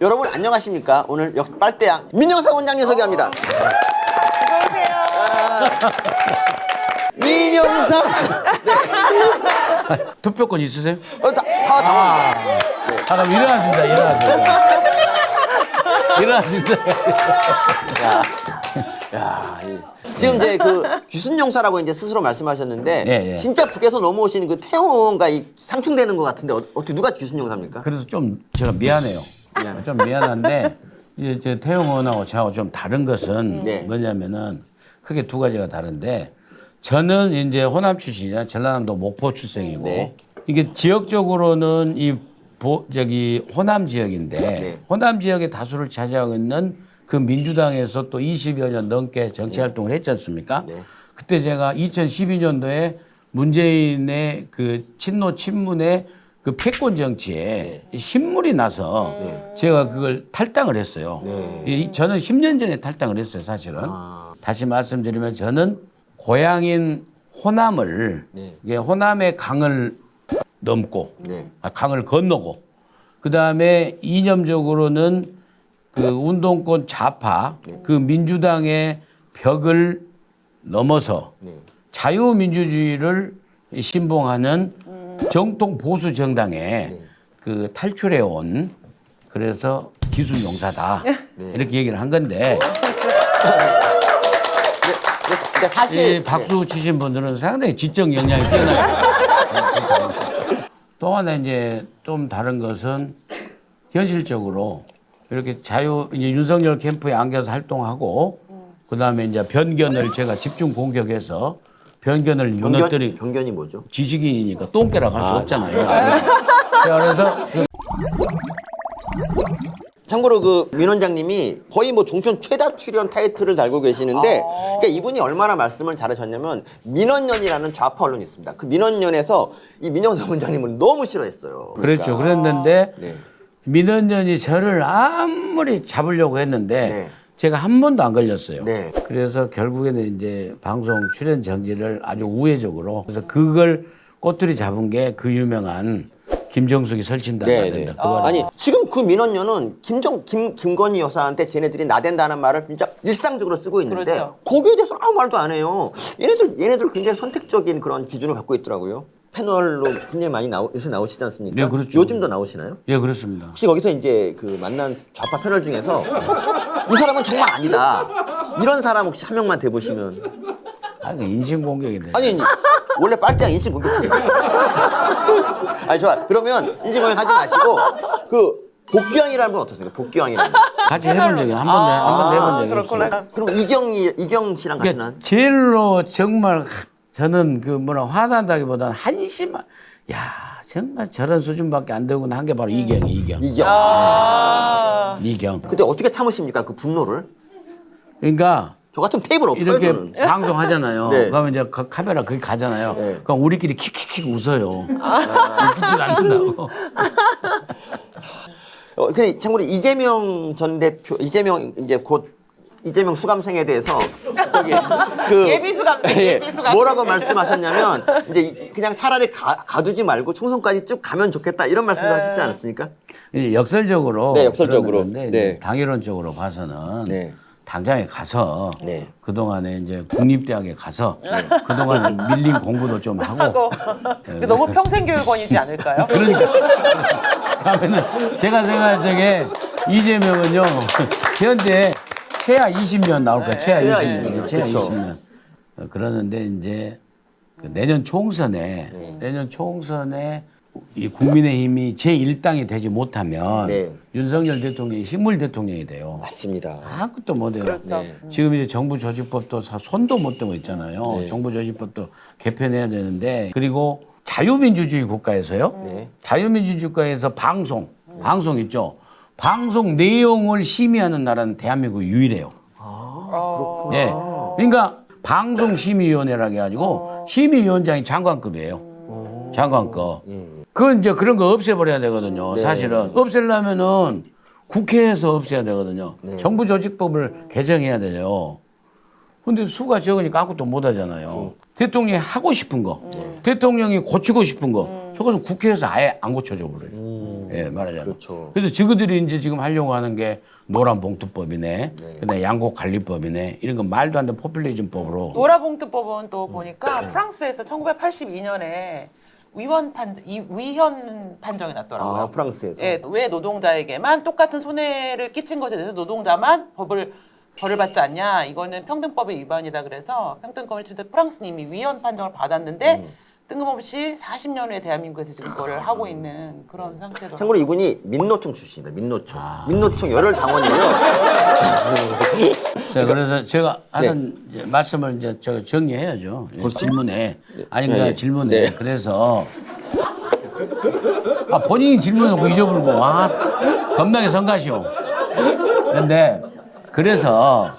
여러분 안녕하십니까? 오늘 빨대양 민영상 원장님 소개합니다. 민영상. 네. 투표권 있으세요? 다 당황. 잠깐 일어났습니다. 일어났습니다. 지금 이제 그 귀순용사라고 이제 스스로 말씀하셨는데 예. 진짜 북에서 넘어오신 그 태영과 상충되는 것 같은데 어떻게 누가 귀순용사입니까? 그래서 좀 제가 미안해요. 좀 미안한데 이제 태용원하고 저하고 좀 다른 것은 네. 뭐냐면은 크게 두 가지가 다른데 저는 이제 호남 출신이야. 전라남도 목포 출생이고 네. 이게 지역적으로는 저기 호남 지역인데 네. 호남 지역의 다수를 차지하고 있는 그 민주당에서 또 20여 년 넘게 정치 활동을 했지 않습니까? 네. 그때 제가 2012년도에 문재인의 그 친노 친문의 그 패권 정치에 신물이 나서 제가 그걸 탈당을 했어요. 저는 10년 전에 탈당을 했어요, 사실은. 다시 말씀드리면 저는 고향인 호남을 이게 호남의 강을 넘고 강을 건너고 그다음에 이념적으로는 그 운동권 좌파 그 민주당의 벽을 넘어서 자유민주주의를 신봉하는 정통 보수 정당에 그 탈출해 온 그래서 기순용사다 이렇게 얘기를 한 건데 근데 사실 박수 치신 분들은 상당히 지적 역량이 뛰어나요. 또 하나 이제 좀 다른 것은 현실적으로 이렇게 이제 윤석열 캠프에 안겨서 활동하고 그다음에 이제 변견을 제가 집중 공격해서 변견을 무너뜨리 변견이 뭐죠? 지식인이니까 똥개라고 할 수 없잖아요. 그래서 참고로 그 민 원장님이 거의 뭐 종편 최다 출연 타이틀을 달고 계시는데 그러니까 이분이 얼마나 말씀을 잘하셨냐면 민원연이라는 좌파 언론이 있습니다. 그 민원연에서 이 민영상 원장님을 너무 싫어했어요. 그렇죠. 그랬는데 네. 민원연이 저를 아무리 잡으려고 했는데 제가 한 번도 안 걸렸어요. 네. 그래서 결국에는 이제 방송 출연 정지를 아주 우회적으로 그래서 그걸 꼬투리 잡은 게 그 유명한 김정숙이 설친다고 하던데. 아니 지금 그 민원연은 김건희 여사한테 쟤네들이 나댄다는 말을 진짜 일상적으로 쓰고 있는데 그렇죠. 거기에 대해서 아무 말도 안 해요. 얘네들 굉장히 선택적인 그런 기준을 갖고 있더라고요. 패널로 굉장히 많이 요새 나오시지 않습니까? 네, 그렇죠. 요즘도 나오시나요? 예, 그렇습니다. 혹시 거기서 이제 그 만난 좌파 패널 중에서 이 사람은 정말 아니다. 이런 사람 혹시 한 명만 대보시면. 그 인신공격인데. 아니 원래 빨대양 인신공격이에요. 아니 좋아. 그러면 인신공격 하지 마시고 그 복귀왕이라는 분 어떻습니까? 복귀왕이라는 분. 같이 해본 적이 한번 해본 적이 그렇구나. 없어요. 그럼 이경 씨랑 같이 난? 제일로 정말 저는 그 화난다기보다는 한심한 정말 저런 수준밖에 안 되구나 한 게 바로 이경. 이경. 근데 어떻게 참으십니까? 그 분노를? 그러니까 저 같은 테이블 없어요, 이렇게 저는. 방송하잖아요. 네. 그러면 이제 카메라 거기 가잖아요. 네. 그럼 우리끼리 킥킥킥 웃어요. 웃기질 않는다고. 근데 참고로 이재명 전 대표, 이재명 수감생에 대해서 저기 예비 수감생, 예비 수감생. 뭐라고 말씀하셨냐면 이제 그냥 차라리 가두지 말고 총선까지 쭉 가면 좋겠다 이런 말씀도 하셨지 않았습니까? 이제 역설적으로. 네, 역설적으로. 그러는데 네. 이제 당일론적으로 봐서는 네. 당장에 가서 네. 그동안에 이제 국립대학에 가서 그동안에 밀린 공부도 좀 하고 근데 너무 평생교육원이지 않을까요? 그러니까 가면은 제가 생각할 적에 이재명은요 현재 최하 20년 나올 거예요. 최하 20년. 최하 그렇죠. 20년. 그러는데 이제 그 내년 총선에 이 국민의힘이 제1당이 되지 못하면 윤석열 대통령이 식물 대통령이 돼요. 맞습니다. 아무것도 못해요. 그렇죠. 지금 이제 정부조직법도 손도 못 대고 있잖아요. 정부조직법도 개편해야 되는데 그리고 자유민주주의 국가에서요. 자유민주주의 국가에서 방송 있죠. 방송 내용을 심의하는 나라는 대한민국 유일해요. 그렇구나. 예. 그러니까 방송심의위원회라고 해가지고 심의위원장이 장관급이에요. 장관급. 그건 이제 그런 거 없애버려야 되거든요. 사실은 없애려면은 국회에서 없애야 되거든요. 정부조직법을 개정해야 돼요. 근데 수가 적으니까 아무것도 못 하잖아요. 대통령이 하고 싶은 거, 대통령이 고치고 싶은 거, 저것은 국회에서 아예 안 고쳐져 버려요. 예, 말하자면. 그렇죠. 그래서 저들이 이제 지금 하려고 하는 게 노란봉투법이네, 그다음에 양곡관리법이네, 이런 거 말도 안 되는 포퓰리즘법으로. 노라봉투법은 또 보니까 프랑스에서 1982년에 위헌 판정이 났더라고요. 아, 프랑스에서. 예, 왜 노동자에게만 똑같은 손해를 끼친 것에 대해서 노동자만 벌을 받지 않냐? 이거는 평등법의 위반이다. 그래서 평등법을 칠 때 프랑스님이 위헌 판정을 받았는데 뜬금없이 40년 후에 대한민국에서 지금 그거를 하고 있는 그런 상태더라고요. 참고로 이분이 민노총 출신입니다. 민노총. 민노총 열혈 당원이고요. 자, 그래서 제가 하는 이제 말씀을 이제 저 정리해야죠. 질문에. 아니, 그러니까 네. 질문에. 네. 그래서. 본인이 질문하고 잊어버리고, 겁나게 성가시오. 근데, 그래서,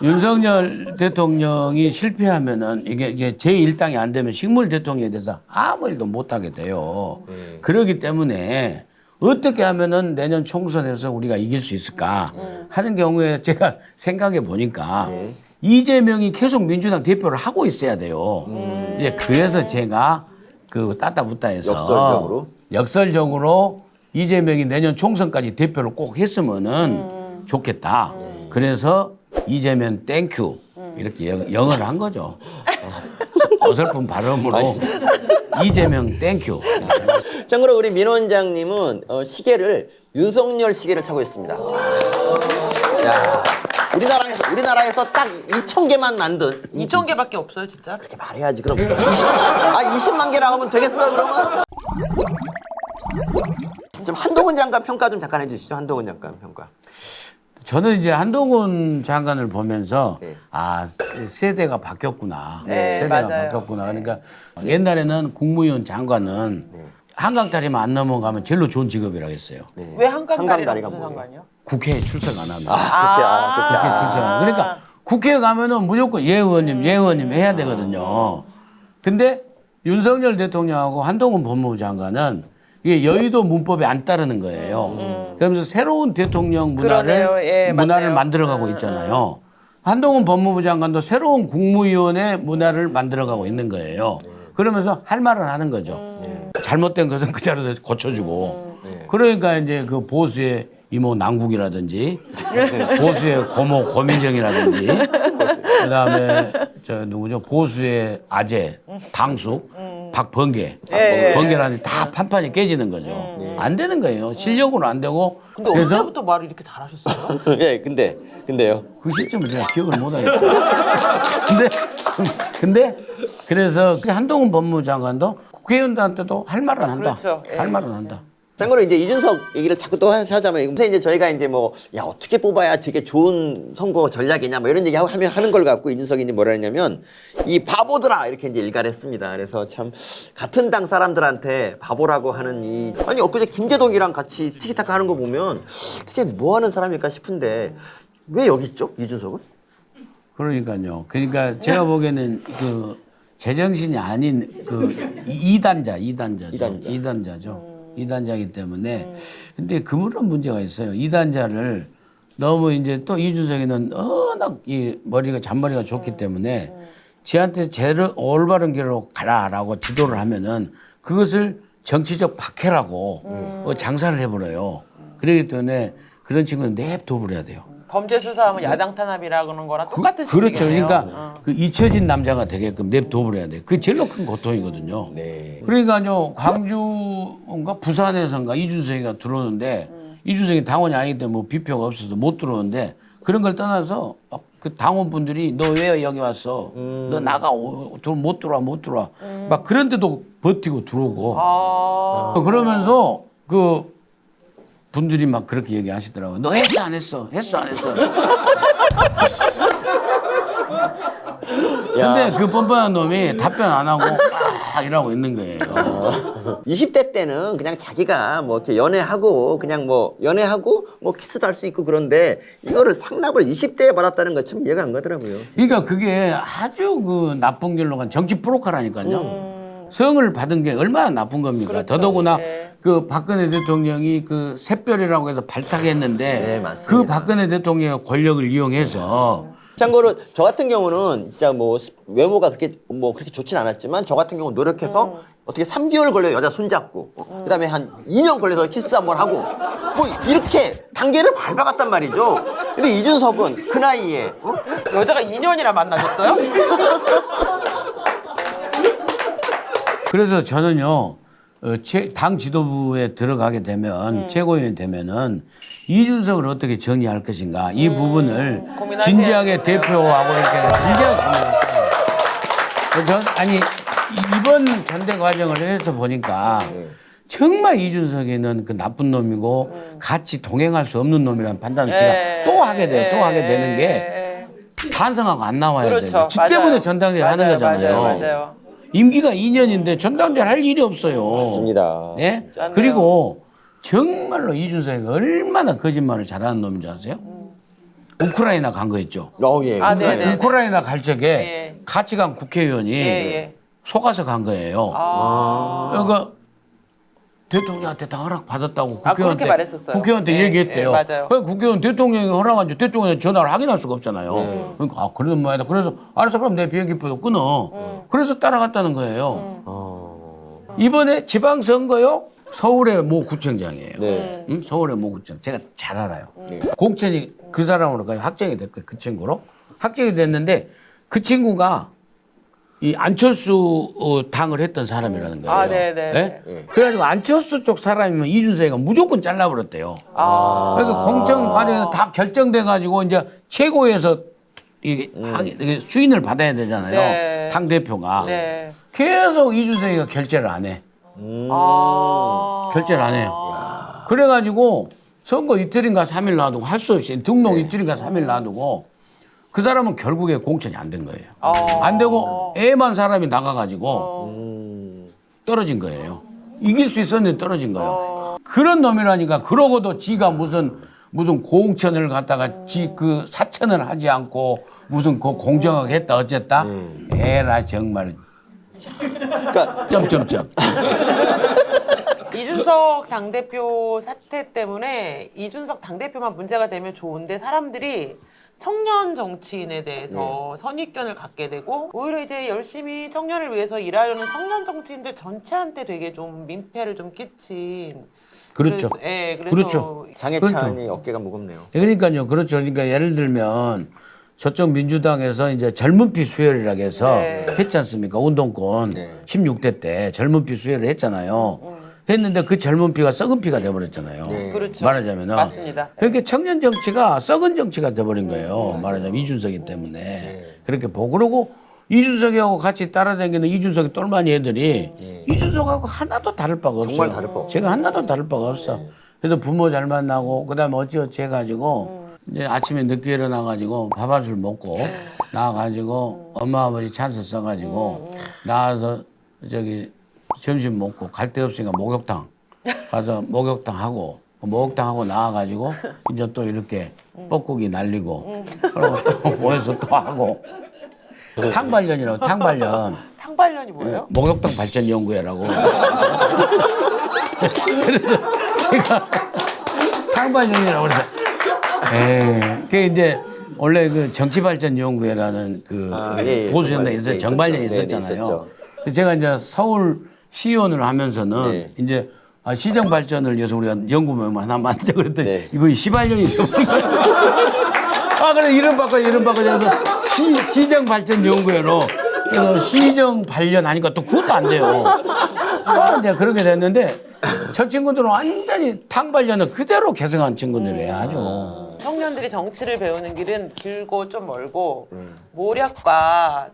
윤석열 대통령이 실패하면은 이게 제1당이 안 되면 식물 대통령에 대해서 아무 일도 못 하게 돼요. 그렇기 때문에 어떻게 하면은 내년 총선에서 우리가 이길 수 있을까 하는 경우에 제가 생각해 보니까 이재명이 계속 민주당 대표를 하고 있어야 돼요. 이제 그래서 제가 그 따따붙다해서 역설적으로 이재명이 내년 총선까지 대표를 꼭 했으면은 좋겠다. 그래서 이재명 땡큐 이렇게 영어를 한 거죠. 어설픈 발음으로 이재명 땡큐. 참고로 우리 민 원장님은 시계를 윤석열 시계를 차고 있습니다. 야, 우리나라에서 딱 2,000개만 만든 2,000개밖에 없어요, 진짜. 그렇게 말해야지. 그럼 20만 개라고 하면 되겠어 그러면? 좀 한동훈 장관 평가 좀 잠깐 해주시죠. 한동훈 장관 평가. 저는 이제 한동훈 장관을 보면서 네. 세대가 바뀌었구나. 네, 세대가 맞아요. 바뀌었구나. 그러니까 옛날에는 국무위원 장관은 한강다리만 안 넘어가면 제일로 좋은 직업이라고 했어요. 네. 왜 한강다리랑 한강다리가 무슨 뭐예요? 상관이요? 국회에 출석 안 하면. 그렇게. 국회 출석. 그러니까 국회에 가면은 무조건 예 의원님 해야 되거든요. 근데 윤석열 대통령하고 한동훈 법무부 장관은 이게 여의도 문법에 안 따르는 거예요. 그러면서 새로운 대통령 그러네요. 예, 문화를 맞네요. 만들어가고 있잖아요. 한동훈 법무부 장관도 새로운 국무위원회 문화를 만들어가고 있는 거예요. 그러면서 할 말은 하는 거죠. 잘못된 것은 그 자리에서 고쳐주고. 그러니까 이제 그 보수의 이모 남국이라든지 보수의 고모 고민정이라든지 그다음에 저 누구죠 보수의 아재 당숙 박범계 번개라니 다 판판이 깨지는 거죠. 안 되는 거예요. 실력으로 안 되고. 근데 그래서 언제부터 말을 이렇게 잘하셨어요? 예, 근데요. 그 시점을 제가 기억을 못 하겠어요. 근데 그래서 한동훈 법무부 장관도 국회의원들한테도 할 말은 한다. 그렇죠. 예. 할 말은 한다. 참고로 이제 이준석 얘기를 자꾸 또 하자면 요새 이제 저희가 이제 뭐 야 어떻게 뽑아야 되게 좋은 선거 전략이냐 뭐 이런 얘기 하는 걸 갖고 이준석이 이제 뭐라 했냐면 이 바보들아 이렇게 이제 일가를 했습니다. 그래서 참 같은 당 사람들한테 바보라고 하는 이 아니 엊그제 김재동이랑 같이 티키타카 하는 거 보면 도대체 뭐 하는 사람일까 싶은데 왜 여기 있죠 이준석은? 그러니까요. 그러니까 제가 보기에는 그 제정신이 아닌 그 이단자죠. 이단자이기 때문에. 근데 그런 문제가 있어요. 이단자를 너무 이제 또 이준석이는 워낙 이 머리가 잔머리가 좋기 때문에 지한테 제대로 올바른 길로 가라라고 지도를 하면은 그것을 정치적 박해라고 장사를 해버려요. 그렇기 때문에 그런 친구는 냅둬버려야 돼요. 범죄 수사하면 야당 탄압이라 그러는 거랑 똑같은 그렇죠. 식이네요. 그러니까 그 잊혀진 남자가 되게끔 냅둬버려야 돼. 그게 제일 큰 고통이거든요. 네. 그러니까요, 광주인가 부산에선가 이준석이가 들어오는데 이준석이 당원이 아니기 때문에 뭐 비표가 없어서 못 들어오는데 그런 걸 떠나서 그 당원분들이 너 왜 여기 왔어? 너 나가 못 들어와. 막 그런데도 버티고 들어오고. 그러면서 그 분들이 막 그렇게 얘기하시더라고요. 너 했어 안 했어? 근데 그 뻔뻔한 놈이 답변 안 하고 막 이러고 있는 거예요. 20대 때는 그냥 자기가 뭐 이렇게 연애하고 그냥 뭐 연애하고 뭐 키스도 할 수 있고 그런데 이거를 상납을 20대에 받았다는 거 참 이해가 안 가더라고요. 그러니까 그게 아주 그 나쁜 길로 간 정치 프로카라니까요. 성을 받은 게 얼마나 나쁜 겁니까? 그렇죠. 더더구나 네. 그 박근혜 대통령이 그 샛별이라고 해서 발탁했는데 네, 맞습니다. 그 박근혜 대통령의 권력을 이용해서 참고로 저 같은 경우는 진짜 뭐 외모가 그렇게 좋진 않았지만 저 같은 경우 노력해서 어떻게 3개월 걸려 여자 손잡고 그다음에 한 2년 걸려서 키스 한번 하고 뭐 이렇게 단계를 밟아갔단 말이죠. 근데 이준석은 그 나이에 여자가 2년이나 만나셨어요? 그래서 저는요, 당 지도부에 들어가게 되면, 최고위원이 되면은, 이준석을 어떻게 정리할 것인가, 이 부분을 고민하셔야 진지하게 되겠네요. 대표하고 이렇게 진지하게 고민할 거예요. 아니, 이번 전대 과정을 해서 보니까, 정말 이준석이는 그 나쁜 놈이고, 같이 동행할 수 없는 놈이라는 판단을 제가 또 하게 돼요. 또 하게 되는 게, 반성하고 안 나와야 돼요. 그렇죠. 지 때문에 맞아요. 전당대회 하는 맞아요. 거잖아요. 맞아요. 임기가 2년인데 전당대회 할 일이 없어요. 맞습니다. 예? 맞네요. 그리고 정말로 이준석이 얼마나 거짓말을 잘하는 놈인지 아세요? 우크라이나 간 거 있죠. 예. 아, 네네. 우크라이나 갈 적에 예. 같이 간 국회의원이 예. 속아서 간 거예요. 그러니까 대통령한테 다 허락 받았다고 아, 국회의원한테 그렇게 말했었어요. 국회의원한테 예, 얘기했대요. 예, 맞아요. 그러니까 국회의원 대통령이 허락한지 대통령한테 전화를 확인할 수가 없잖아요. 그러니까 그런 모양이다. 그래서 알았어 그럼 내 비행기표도 끊어. 그래서 따라갔다는 거예요. 이번에 지방선거요. 서울의 모 구청장이에요. 네. 서울의 모 구청. 제가 잘 알아요. 공천이 그 사람으로까지 확정이 됐고요. 그 친구로 확정이 됐는데 그 친구가 이 안철수 당을 했던 사람이라는 거예요. 아, 네네. 예? 그래가지고 안철수 쪽 사람이면 이준석이가 무조건 잘라버렸대요. 그러니까 공천 과정에서 다 결정돼가지고 이제 최고에서 이게 수인을 받아야 되잖아요. 네. 당 대표가 네. 계속 이준석이가 결재를 안 해. 결재를 안 해요. 그래가지고 선거 이틀인가 3일 놔두고 할 수 없이 등록 이틀인가 3일 놔두고 그 사람은 결국에 공천이 안 된 거예요. 안 되고 애만 사람이 나가가지고 떨어진 거예요. 이길 수 있었는데 떨어진 거예요. 그런 놈이라니까. 그러고도 지가 무슨 공천을 갖다가 지 그 사천을 하지 않고 무슨 그 공정하게 했다 어쨌다. 에라 정말. 그러니까 점점점. 이준석 당대표 사태 때문에 이준석 당대표만 문제가 되면 좋은데 사람들이 청년 정치인에 대해서 선입견을 갖게 되고 오히려 이제 열심히 청년을 위해서 일하려는 청년 정치인들 전체한테 되게 좀 민폐를 좀 끼친 그렇죠. 그래서 그렇죠. 장해찬이 어깨가 무겁네요. 그러니까요. 그렇죠. 그러니까 예를 들면 저쪽 민주당에서 이제 젊은 피 수혈이라고 해서 했지 않습니까? 운동권 16대 때 젊은 피 수혈을 했잖아요. 했는데 그 젊은 피가 썩은 피가 돼버렸잖아요. 그렇죠. 말하자면은. 맞습니다. 그러니까 청년 정치가 썩은 정치가 돼버린 거예요. 말하자면 이준석이 때문에. 그렇게 보고 그러고 이준석이하고 같이 따라다니는 이준석이 똘마니 애들이 이준석하고 하나도 다를 바가 없어요. 정말 다를 바 없어요. 제가 하나도 다를 바가 없어. 그래서 부모 잘 만나고 그다음에 어찌어찌 해가지고 이제 아침에 늦게 일어나가지고 밥 한 술 먹고 나와가지고 엄마 아버지 찬스 써가지고 나와서 저기 점심 먹고 갈 데 없으니까 목욕탕 가서 목욕탕 하고 나와가지고 이제 또 이렇게 뻐꾸기 날리고 그리고 또 모여서 또 하고 탕발년이라고 탕발년. 탕발년이 뭐예요? 목욕탕 발전 연구회라고. 그래서 제가 탕발년이라고 그래서 그게 이제 원래 그 정치발전연구회라는 그 보수연대 있었 정발련이 있었잖아요. 그래서 제가 이제 서울 시의원을 하면서는 이제 시정 발전을 위해서 우리가 연구모임 하나 만들자 그랬더니 이거 시발년이 되버린 거예요. 그래 이름 바꿔서 시정 발전 연구회로 그래서 시정 발련하니까 또 그것도 안 돼요. 이제 그렇게 됐는데 저 친구들은 완전히 탕발련을 그대로 개성한 친구들이에요. 아주. 청년들이 정치를 배우는 길은 길고 좀 멀고 모략과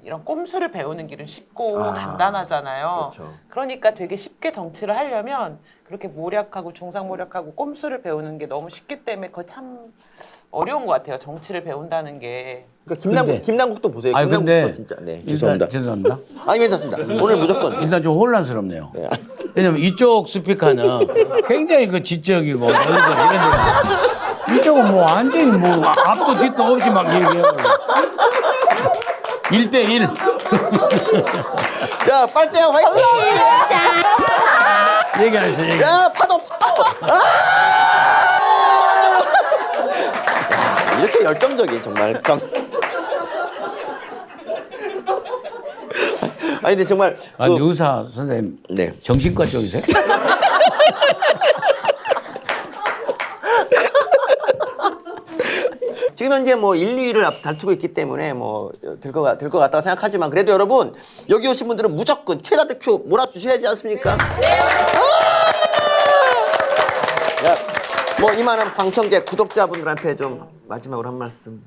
이런 꼼수를 배우는 길은 쉽고 간단하잖아요. 그렇죠. 그러니까 되게 쉽게 정치를 하려면 그렇게 모략하고 중상모략하고 꼼수를 배우는 게 너무 쉽기 때문에 그거 참 어려운 것 같아요. 정치를 배운다는 게. 그러니까 김남국도 보세요. 아니, 근데 김남국도 진짜 죄송합니다. 죄송합니다. 아니 괜찮습니다. 오늘 무조건 일단 좀 혼란스럽네요. 왜냐면 이쪽 스피커는 굉장히 그 지적이고 이런 데 이쪽은 뭐 완전히 뭐 앞도 뒤도 없이 막 얘기하고 1대1. 야 빨대야 화이팅! 얘기하세요. 야 파도! 이렇게 열정적인 정말. 아니 근데 정말 아니 의사 선생님 네. 정신과 쪽이세요? 지금 현재 뭐 1, 2위를 다투고 있기 때문에 뭐 될 것 같다고 생각하지만 그래도 여러분 여기 오신 분들은 무조건 최다 득표 몰아주셔야지 않습니까? 야, 뭐 이만한 방청객 구독자분들한테 좀 마지막으로 한 말씀.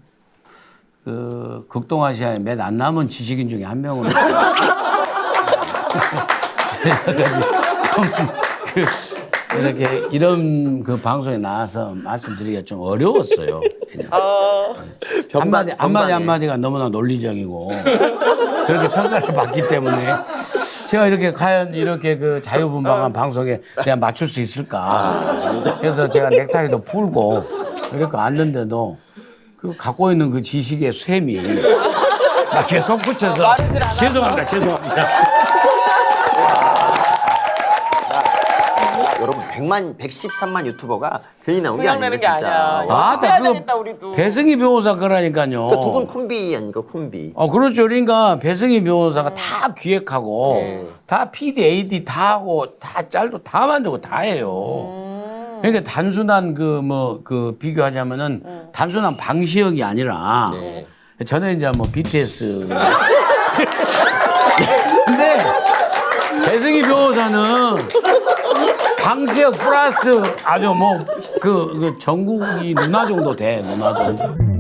그 극동아시아에 몇 안 남은 지식인 중에 한 명으로 좀그 이렇게 이런 그 방송에 나와서 말씀드리기가 좀 어려웠어요. 한마디가 너무나 논리적이고 그렇게 평가를 받기 때문에 제가 이렇게 과연 이렇게 그 자유분방한 방송에 내가 맞출 수 있을까. 그래서 제가 넥타이도 풀고 이렇게 앉는데도 그 갖고 있는 그 지식의 쇠미 나 계속 붙여서 죄송합니다. 여러분 113만 유튜버가 괜히 나온 게 그냥 아니에요 내는 게 진짜. 아니야. 아, 해야 나 되겠다, 우리도. 배승희 변호사 그러니까요. 두 분 콤비 아닌가 콤비. 그렇죠. 그러니까 배승희 변호사가 다 기획하고 네. 다 PD, AD 다 하고 다 짤도 다 만들고 다 해요. 그러니까 단순한 그 비교하자면은 단순한 방시혁이 아니라 네. 저는 이제 뭐 BTS 근데 배승희 변호사는 방시혁 플러스 아주 뭐 그 전국이 누나 정도 돼 누나 정도.